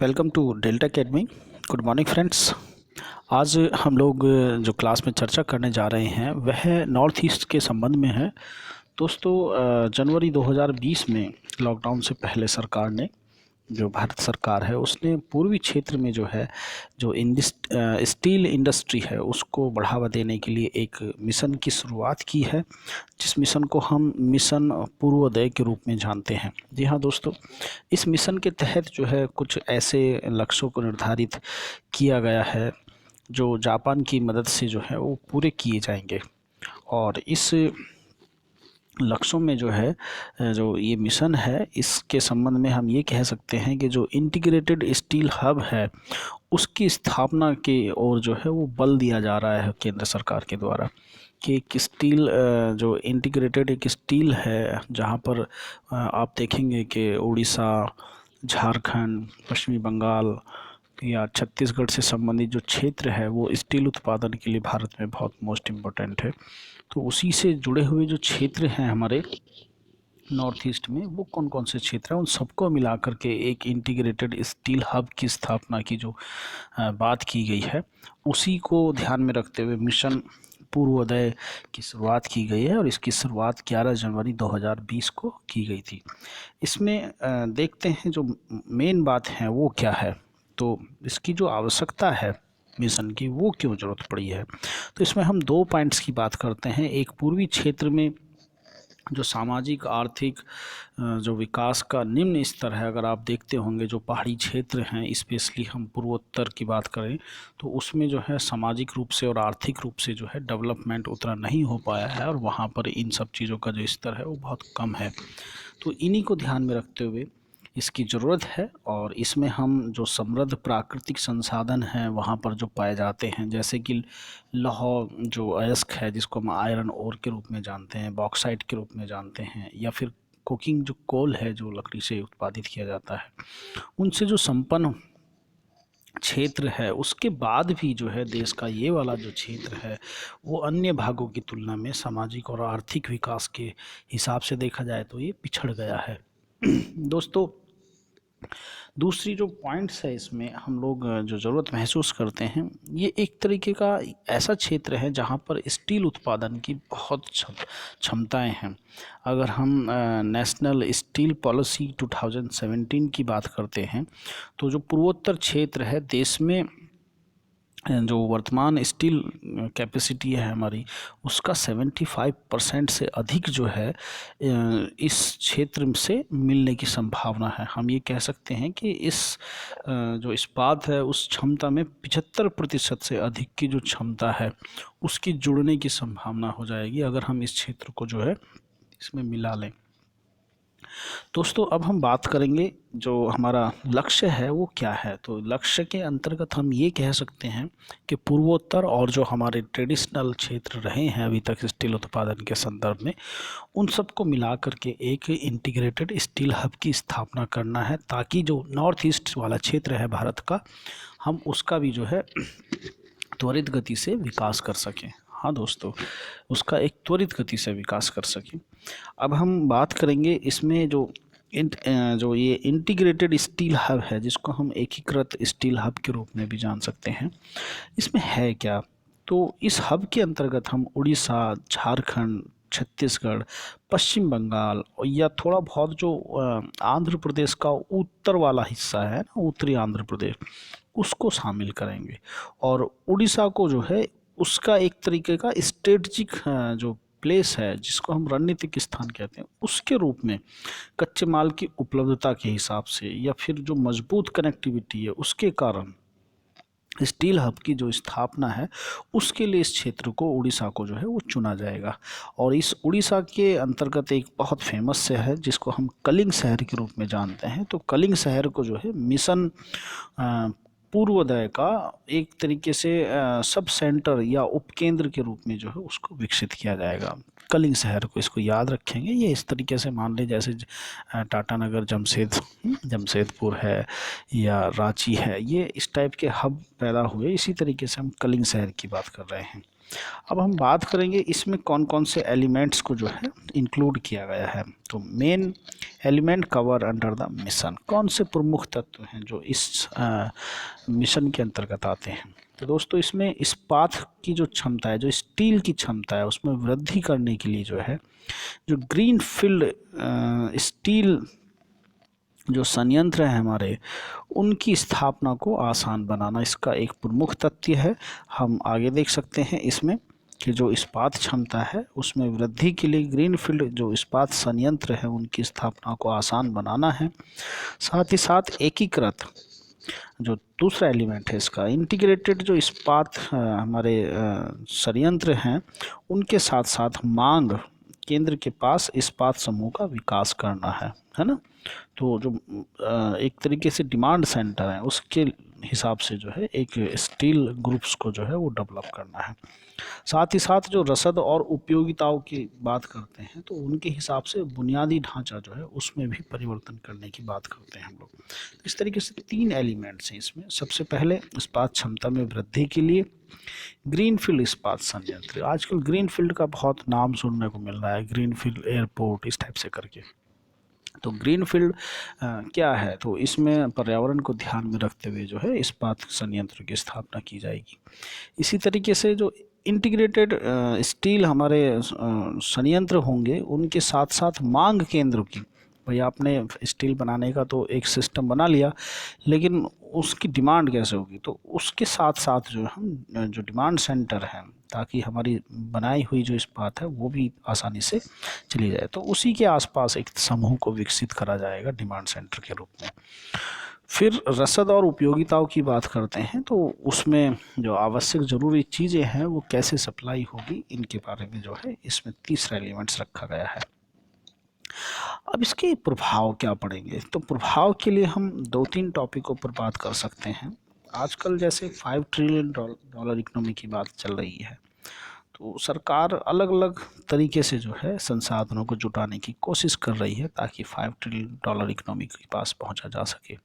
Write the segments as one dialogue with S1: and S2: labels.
S1: Welcome to delta academy. Good morning friends. आज हम लोग जो क्लास में चर्चा करने जा रहे हैं वह नॉर्थ ईस्ट के संबंध में है। दोस्तों, जनवरी 2020 में लॉकडाउन से पहले सरकार ने, जो भारत सरकार है, उसने पूर्वी क्षेत्र में जो है जो स्टील इंडस्ट्री है उसको बढ़ावा देने के लिए एक मिशन की शुरुआत की है, जिस मिशन को हम मिशन पूर्वोदय के रूप में जानते हैं। जी हाँ दोस्तों, इस मिशन के तहत जो है कुछ ऐसे लक्ष्यों को निर्धारित किया गया है जो जापान की मदद से जो है वो पूरे किए जाएंगे। और इस लक्ष्यों में जो है जो ये मिशन है, इसके संबंध में हम ये कह सकते हैं कि जो इंटीग्रेटेड स्टील हब है उसकी स्थापना की ओर जो है वो बल दिया जा रहा है केंद्र सरकार के द्वारा, कि एक स्टील जो इंटीग्रेटेड एक स्टील है जहाँ पर आप देखेंगे कि उड़ीसा, झारखंड, पश्चिमी बंगाल या छत्तीसगढ़ से संबंधित जो क्षेत्र है वो स्टील उत्पादन के लिए भारत में बहुत मोस्ट इम्पोर्टेंट है। तो उसी से जुड़े हुए जो क्षेत्र हैं हमारे नॉर्थ ईस्ट में, वो कौन कौन से क्षेत्र हैं, उन सबको मिला करके एक इंटीग्रेटेड स्टील हब की स्थापना की जो बात की गई है, उसी को ध्यान में रखते हुए मिशन पूर्वोदय की शुरुआत की गई है। और इसकी शुरुआत 11 जनवरी 2020 को की गई थी। इसमें देखते हैं जो मेन बात है वो क्या है, तो इसकी जो आवश्यकता है मिशन की, वो क्यों ज़रूरत पड़ी है। तो इसमें हम दो पॉइंट्स की बात करते हैं। एक, पूर्वी क्षेत्र में जो सामाजिक आर्थिक जो विकास का निम्न स्तर है, अगर आप देखते होंगे जो पहाड़ी क्षेत्र हैं, स्पेशली हम पूर्वोत्तर की बात करें तो उसमें जो है सामाजिक रूप से और आर्थिक रूप से जो है डेवलपमेंट उतना नहीं हो पाया है, और वहाँ पर इन सब चीज़ों का जो स्तर है वो बहुत कम है। तो इन्हीं को ध्यान में रखते हुए इसकी ज़रूरत है। और इसमें हम जो समृद्ध प्राकृतिक संसाधन हैं वहाँ पर जो पाए जाते हैं, जैसे कि लौह जो अयस्क है जिसको हम आयरन ओर के रूप में जानते हैं, बॉक्साइट के रूप में जानते हैं, या फिर कुकिंग जो कोल है जो लकड़ी से उत्पादित किया जाता है, उनसे जो संपन्न क्षेत्र है, उसके बाद भी जो है देश का ये वाला जो क्षेत्र है वो अन्य भागों की तुलना में सामाजिक और आर्थिक विकास के हिसाब से देखा जाए तो ये पिछड़ गया है। दोस्तों, दूसरी जो पॉइंट्स है इसमें हम लोग जो ज़रूरत महसूस करते हैं, ये एक तरीके का ऐसा क्षेत्र है जहाँ पर स्टील उत्पादन की बहुत क्षमताएं हैं। अगर हम नेशनल स्टील पॉलिसी 2017 की बात करते हैं तो जो पूर्वोत्तर क्षेत्र है देश में जो वर्तमान स्टील कैपेसिटी है हमारी, उसका 75% से अधिक जो है इस क्षेत्र से मिलने की संभावना है। हम ये कह सकते हैं कि इस जो इस्पात है उस क्षमता में 75% से अधिक की जो क्षमता है उसकी जुड़ने की संभावना हो जाएगी अगर हम इस क्षेत्र को जो है इसमें मिला लें। दोस्तों, अब हम बात करेंगे जो हमारा लक्ष्य है वो क्या है। तो लक्ष्य के अंतर्गत हम ये कह सकते हैं कि पूर्वोत्तर और जो हमारे ट्रेडिशनल क्षेत्र रहे हैं अभी तक स्टील उत्पादन के संदर्भ में, उन सबको मिला करके एक इंटीग्रेटेड स्टील हब की स्थापना करना है, ताकि जो नॉर्थ ईस्ट वाला क्षेत्र है भारत का, हम उसका भी जो है त्वरित गति से विकास कर सकें। हाँ दोस्तों, उसका एक त्वरित गति से विकास कर सकें। अब हम बात करेंगे इसमें जो ये इंटीग्रेटेड स्टील हब है, जिसको हम एकीकृत स्टील हब के रूप में भी जान सकते हैं, इसमें है क्या। तो इस हब के अंतर्गत हम उड़ीसा, झारखंड, छत्तीसगढ़, पश्चिम बंगाल या थोड़ा बहुत जो आंध्र प्रदेश का उत्तर वाला हिस्सा है ना, उत्तरी आंध्र प्रदेश, उसको शामिल करेंगे। और उड़ीसा को जो है उसका एक तरीके का स्ट्रेटजिक जो प्लेस है, जिसको हम रणनीतिक स्थान कहते हैं, उसके रूप में कच्चे माल की उपलब्धता के हिसाब से या फिर जो मजबूत कनेक्टिविटी है उसके कारण स्टील हब की जो स्थापना है उसके लिए इस क्षेत्र को, उड़ीसा को जो है वो चुना जाएगा। और इस उड़ीसा के अंतर्गत एक बहुत फेमस शहर है जिसको हम कलिंग शहर के रूप में जानते हैं। तो कलिंग शहर को जो है मिशन पूर्वोदय का एक तरीके से सब सेंटर या उपकेंद्र के रूप में जो है उसको विकसित किया जाएगा। कलिंग शहर को, इसको याद रखेंगे। ये इस तरीके से मान लें जैसे टाटानगर जमशेदपुर है या रांची है, ये इस टाइप के हब पैदा हुए, इसी तरीके से हम कलिंग शहर की बात कर रहे हैं। अब हम बात करेंगे इसमें कौन कौन से एलिमेंट्स को जो है इंक्लूड किया गया है। तो main element cover under the mission, कौन से प्रमुख तत्व हैं जो इस मिशन के अंतर्गत आते हैं। तो दोस्तों इसमें इस्पात की जो क्षमता है, जो स्टील की क्षमता है, उसमें वृद्धि करने के लिए जो है जो ग्रीन फील्ड स्टील जो संयंत्र हैं हमारे, उनकी स्थापना को आसान बनाना इसका एक प्रमुख तथ्य है। हम आगे देख सकते हैं इसमें कि जो इस्पात क्षमता है उसमें वृद्धि के लिए ग्रीनफील्ड जो इस्पात संयंत्र है उनकी स्थापना को आसान बनाना है। साथ ही साथ एकीकृत जो दूसरा एलिमेंट है इसका इंटीग्रेटेड जो इस्पात हमारे संयंत्र हैं उनके साथ साथ मांग केंद्र के पास इस्पात समूह का विकास करना है ना। तो जो एक तरीके से डिमांड सेंटर है उसके हिसाब से जो है एक स्टील ग्रुप्स को जो है वो डेवलप करना है। साथ ही साथ जो रसद और उपयोगिताओं की बात करते हैं तो उनके हिसाब से बुनियादी ढांचा जो है उसमें भी परिवर्तन करने की बात करते हैं हम लोग। इस तरीके से 3 एलिमेंट्स हैं इसमें। सबसे पहले इस्पात क्षमता में वृद्धि के लिए ग्रीनफील्ड इस्पात संयंत्र। आजकल ग्रीनफील्ड का बहुत नाम सुनने को मिल रहा है, ग्रीनफील्ड एयरपोर्ट इस टाइप से करके। तो ग्रीनफील्ड क्या है, तो इसमें पर्यावरण को ध्यान में रखते हुए जो है इस्पात संयंत्र की स्थापना की जाएगी। इसी तरीके से जो इंटीग्रेटेड स्टील हमारे संयंत्र होंगे उनके साथ साथ मांग केंद्र की, भाई आपने स्टील बनाने का तो एक सिस्टम बना लिया लेकिन उसकी डिमांड कैसे होगी, तो उसके साथ साथ जो हम जो डिमांड सेंटर है ताकि हमारी बनाई हुई जो इस्पात है वो भी आसानी से चली जाए, तो उसी के आसपास एक समूह को विकसित करा जाएगा डिमांड सेंटर के रूप में। फिर रसद और उपयोगिताओं की बात करते हैं तो उसमें जो आवश्यक ज़रूरी चीज़ें हैं वो कैसे सप्लाई होगी, इनके बारे में जो है इसमें तीसरा एलिमेंट्स रखा गया है। अब इसके प्रभाव क्या पड़ेंगे, तो प्रभाव के लिए हम 2-3 टॉपिकों पर बात कर सकते हैं। आजकल जैसे 5 ट्रिलियन डॉलर इकोनॉमी की बात चल रही है, तो सरकार अलग अलग तरीके से जो है संसाधनों को जुटाने की कोशिश कर रही है ताकि 5 ट्रिलियन डॉलर इकोनॉमी के पास पहुंचा जा सके।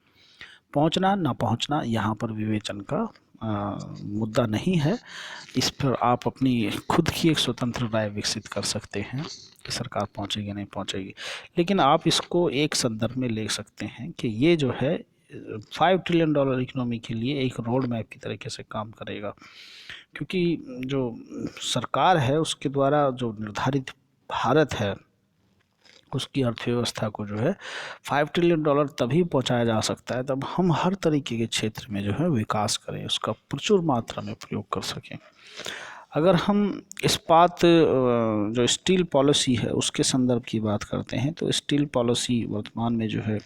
S1: पहुंचना ना पहुंचना यहाँ पर विवेचन का मुद्दा नहीं है, इस पर आप अपनी खुद की एक स्वतंत्र राय विकसित कर सकते हैं कि सरकार पहुंचेगी नहीं पहुंचेगी। लेकिन आप इसको एक संदर्भ में ले सकते हैं कि ये जो है 5 ट्रिलियन डॉलर इकोनॉमी के लिए एक रोड मैप की तरीके से काम करेगा, क्योंकि जो सरकार है उसके द्वारा जो निर्धारित भारत है उसकी अर्थव्यवस्था को जो है 5 ट्रिलियन डॉलर तभी पहुंचाया जा सकता है तब हम हर तरीके के क्षेत्र में जो है विकास करें, उसका प्रचुर मात्रा में प्रयोग कर सकें। अगर हम इस्पात जो स्टील पॉलिसी है उसके संदर्भ की बात करते हैं तो स्टील पॉलिसी वर्तमान में जो है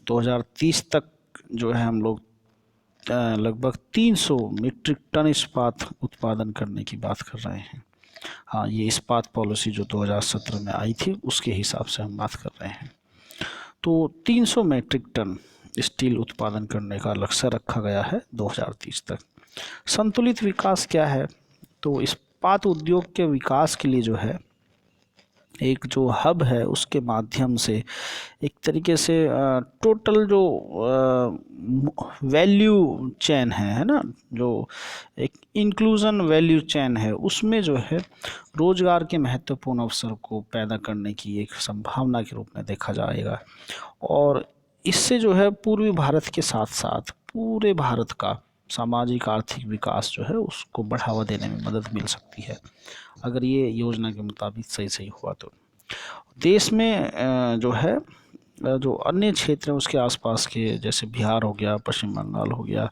S1: 2030 तक जो है हम लोग लगभग 300 मीट्रिक टन इस्पात उत्पादन करने की बात कर रहे हैं। हाँ, ये इस्पात पॉलिसी जो 2017 में आई थी उसके हिसाब से हम बात कर रहे हैं। तो 300 मीट्रिक टन स्टील उत्पादन करने का लक्ष्य रखा गया है 2030 तक। संतुलित विकास क्या है, तो इस्पात उद्योग के विकास के लिए जो है एक जो हब है उसके माध्यम से एक तरीके से टोटल जो वैल्यू चेन है ना, जो एक इंक्लूजन वैल्यू चेन है उसमें जो है रोजगार के महत्वपूर्ण अवसर को पैदा करने की एक संभावना के रूप में देखा जाएगा। और इससे जो है पूर्वी भारत के साथ साथ पूरे भारत का सामाजिक आर्थिक विकास जो है उसको बढ़ावा देने में मदद मिल सकती है अगर ये योजना के मुताबिक सही सही हुआ तो। देश में जो है जो अन्य क्षेत्र हैं उसके आसपास के जैसे बिहार हो गया, पश्चिम बंगाल हो गया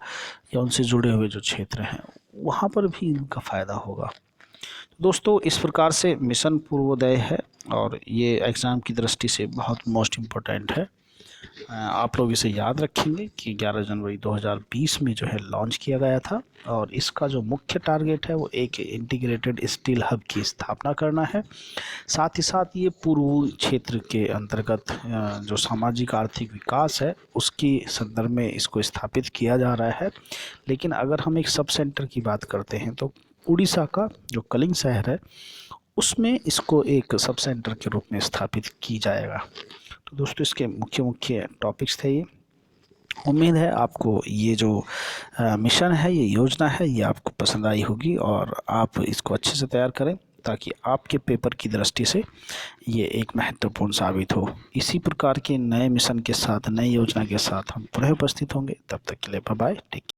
S1: या उनसे जुड़े हुए जो क्षेत्र हैं वहाँ पर भी इनका फ़ायदा होगा। दोस्तों इस प्रकार से मिशन पूर्वोदय है और ये एग्ज़ाम की दृष्टि से बहुत मोस्ट इम्पोर्टेंट है। आप लोग इसे याद रखेंगे कि 11 जनवरी 2020 में जो है लॉन्च किया गया था और इसका जो मुख्य टारगेट है वो एक इंटीग्रेटेड स्टील हब की स्थापना करना है। साथ ही साथ ये पूर्वी क्षेत्र के अंतर्गत जो सामाजिक आर्थिक विकास है उसकी संदर्भ में इसको स्थापित किया जा रहा है। लेकिन अगर हम एक सब सेंटर की बात करते हैं तो उड़ीसा का जो कलिंग शहर है उसमें इसको एक सब सेंटर के रूप में स्थापित की जाएगा। तो दोस्तों इसके मुख्य टॉपिक्स थे ये। उम्मीद है आपको ये जो मिशन है, ये योजना है, ये आपको पसंद आई होगी और आप इसको अच्छे से तैयार करें ताकि आपके पेपर की दृष्टि से ये एक महत्वपूर्ण साबित हो। इसी प्रकार के नए मिशन के साथ, नई योजना के साथ हम पुनः उपस्थित होंगे। तब तक के लिए बाय बाय, टेक केयर।